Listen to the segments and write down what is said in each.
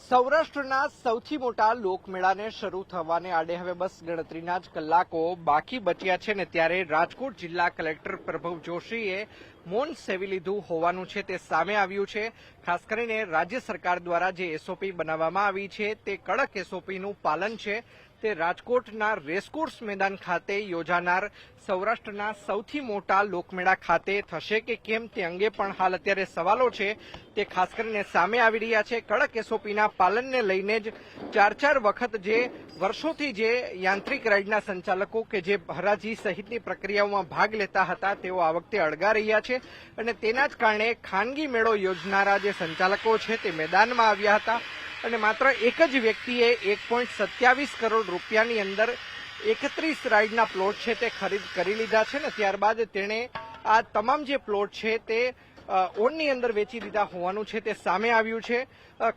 સૌરાષ્ટ્રના સૌથી મોટા લોકમેળાને શરૂ થવાને આડે હવે બસ ગણતરીના જ કલાકો બાકી બચ્યા છે ને ત્યારે રાજકોટ જિલ્લા કલેક્ટર પ્રભવ જોશીએ મૌન સેવી લીધું હોવાનું છે તે સામે આવ્યું છે. ખાસ કરીને રાજ્ય સરકાર દ્વારા જે એસઓપી બનાવવામાં આવી છે તે કડક એસઓપીનું પાલન છે. તે રાજકોટના રેસકોર્સ મેદાન ખાતે યોજાનાર સૌરાષ્ટ્રના સૌથી મોટા લોકમેળા ખાતે થશે કે કેમ તે અંગે પણ હાલ અત્યારે સવાલો છે તે ખાસ કરીને સામે આવી રહ્યા છે. કડક એસઓપીના પાલનને લઈને જ ચાર વખત જે વર્ષોથી જે યાંત્રિક રાઇડના સંચાલકો કે જે હરાજી સહિતની પ્રક્રિયાઓમાં ભાગ લેતા હતા તેઓ આ વખતે અળગા રહ્યા છે અને તેના જ કારણે ખાનગી મેળો યોજનારા જે સંચાલકો છે તે મેદાનમાં આવ્યા હતા અને માત્ર એક જ વ્યક્તિએ 1.27 કરોડ રૂપિયાની અંદર 31 રાઇડના પ્લોટ છે તે ખરીદ કરી લીધા છે ને ત્યારબાદ તેણે આ તમામ જે પ્લોટ છે તે ઓનની અંદર વેચી દીધા હોવાનું છે તે સામે આવ્યું છે.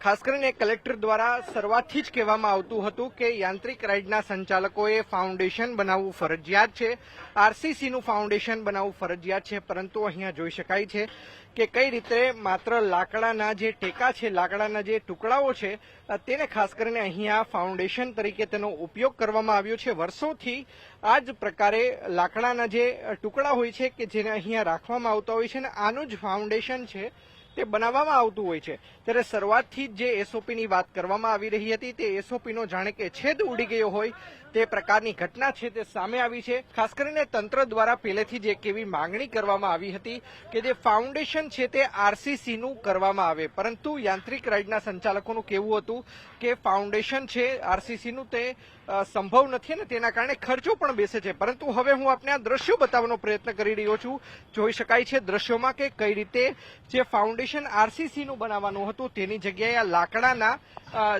ખાસ કરીને કલેક્ટર દ્વારા શરૂઆતથી જ કહેવામાં આવતું હતું કે યાંત્રિક રાઇડના સંચાલકોએ ફાઉન્ડેશન બનાવવું ફરજિયાત છે, આરસીસીનું ફાઉન્ડેશન બનાવવું ફરજિયાત છે, પરંતુ અહીંયા જોઈ શકાય છે કે કઈ રીતે માત્ર લાકડાના જે ટેકા છે, લાકડાના જે ટુકડાઓ છે તેને ખાસ કરીને અહીંયા ફાઉન્ડેશન તરીકે તેનો ઉપયોગ કરવામાં આવ્યો છે. વર્ષોથી આ જ પ્રકારે લાકડાના જે ટુકડા હોય છે કે જેને અહીંયા રાખવામાં આવતા હોય છે ને આનું જ ફાઉન્ડેશન છે તે બનાવવામાં આવતું હોય છે. ત્યારે શરૂઆતથી જ જે એસઓપીની વાત કરવામાં આવી રહી હતી તે એસઓપીનો જાણે કે છેદ ઉડી ગયો હોય તે પ્રકારની ઘટના છે તે સામે આવી છે. ખાસ કરીને તંત્ર દ્વારા પહેલેથી જ એક એવી માંગણી કરવામાં આવી હતી કે જે ફાઉન્ડેશન છે તે આરસીસીનું કરવામાં આવે, પરંતુ યાંત્રિક રાઇડના સંચાલકોનું કહેવું હતું કે ફાઉન્ડેશન છે આરસીસીનું તે સંભવ નથી અને તેના કારણે ખર્ચો પણ બેસે છે. પરંતુ હવે હું આપને આ દ્રશ્યો બતાવવાનો પ્રયત્ન કરી રહ્યો છું. જોઈ શકાય છે દ્રશ્યોમાં કે કઈ રીતે જે ફાઉન્ડેશન આરસીસીનું બનાવવાનું હતું તેની જગ્યાએ આ લાકડાના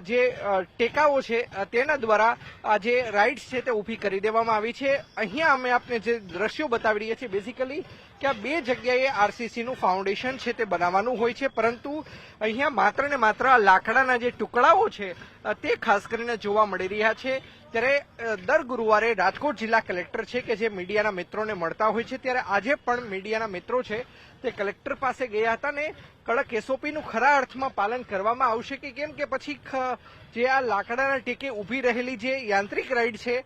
જે ટેકાઓ છે તેના દ્વારા આ જે રાઇડ્સ છે તે ઊભી કરી દેવામાં આવી છે. અહીંયા અમે આપને જે દ્રશ્યો બતાવી રહ્યા છીએ બેઝિકલી કે આ બે જગ્યાએ આરસીસીનું ફાઉન્ડેશન છે તે બનાવવાનું હોય છે, પરંતુ અહીંયા માત્ર ને માત્ર આ લાકડાના જે ટુકડાઓ છે તે ખાસ કરીને જોવા મળી રહ્યા છે. ત્યારે દર ગુરુવારે રાજકોટ જિલ્લા કલેક્ટર છે કે જે મીડિયાના મિત્રોને મળતા હોય છે, ત્યારે આજે પણ મીડિયાના મિત્રો છે તે કલેક્ટર પાસે ગયા હતા ને કડક એસઓપીનું ખરા અર્થમાં પાલન કરવામાં આવશે કે કેમ, કે પછી જે આ લાકડાના ટેકે ઊભી રહેલી જે યાંત્રિક રાઇડ છે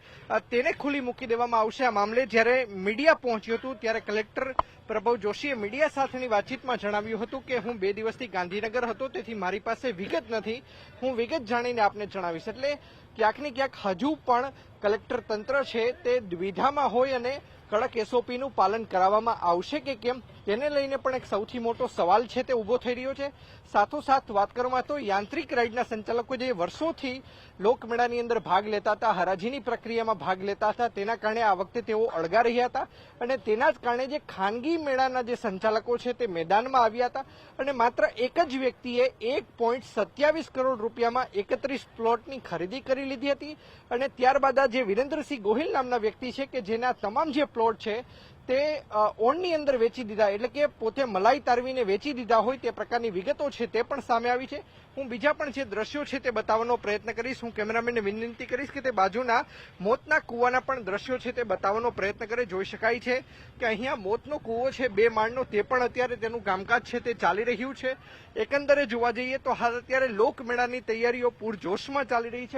તેને ખુલ્લી મૂકી દેવામાં આવશે. આ મામલે જ્યારે મીડિયા પહોંચ્યું હતું ત્યારે કલેક્ટર પ્રભવ જોશીએ મીડિયા સાથેની વાતચીતમાં જણાવ્યું હતું કે હું 2 દિવસથી ગાંધીનગર હતો તેથી મારી પાસે વિગત નથી, હું વિગત જાણીને આપને જણાવીશ. એટલે ક્યાંક ને ક્યાંક હજુ પણ કલેક્ટર તંત્ર છે તે દ્વિધામાં હોય અને કડક એસઓપીનું પાલન કરાવવામાં આવશે કે કેમ તેને લઈને પણ એક સૌથી મોટો સવાલ છે તે ઉભો થઈ રહ્યો છે. સાથોસાથ વાત કરવામાં તો યાંત્રિક રાઇડના સંચાલકો જે વર્ષોથી લોકમેળાની અંદર ભાગ લેતા હતા, હરાજીની પ્રક્રિયામાં ભાગ લેતા હતા, તેના કારણે આ વખતે તેઓ અળગા રહ્યા હતા અને તેના જ કારણે જે ખાનગી મેળાના જે સંચાલકો છે તે મેદાનમાં આવ્યા હતા અને માત્ર એક જ વ્યક્તિએ 1.27 કરોડ રૂપિયામાં 31 પ્લોટની ખરીદી કરી લીધી હતી અને ત્યારબાદ આ જે વિરેન્દ્રસિંહ ગોહિલ નામના વ્યક્તિ છે કે જેના તમામ જે પ્લોટ છે તે ઓનની અંદર વેચી દીધા, એટલે કે પોતે મલાઈ તારવીને વેચી દીધા હોય તે પ્રકારની વિગતો છે તે પણ સામે આવી છે. હું બીજા પણ જે દ્રશ્યો છે તે બતાવવાનો પ્રયત્ન કરીશ. હું કેમેરામેનને વિનંતી કરીશ કે તે બાજુના મોતના કૂવાના પણ દ્રશ્યો છે તે બતાવવાનો પ્રયત્ન કરે. જોઈ શકાય છે કે અહીંયા મોતનો કૂવો છે 2 માળનો, તે પણ અત્યારે તેનું કામકાજ છે તે ચાલી રહ્યું છે. એકંદરે જોવા જઈએ તો હાલ અત્યારે લોકમેળાની તૈયારીઓ પૂરજોશમાં ચાલી રહી છે.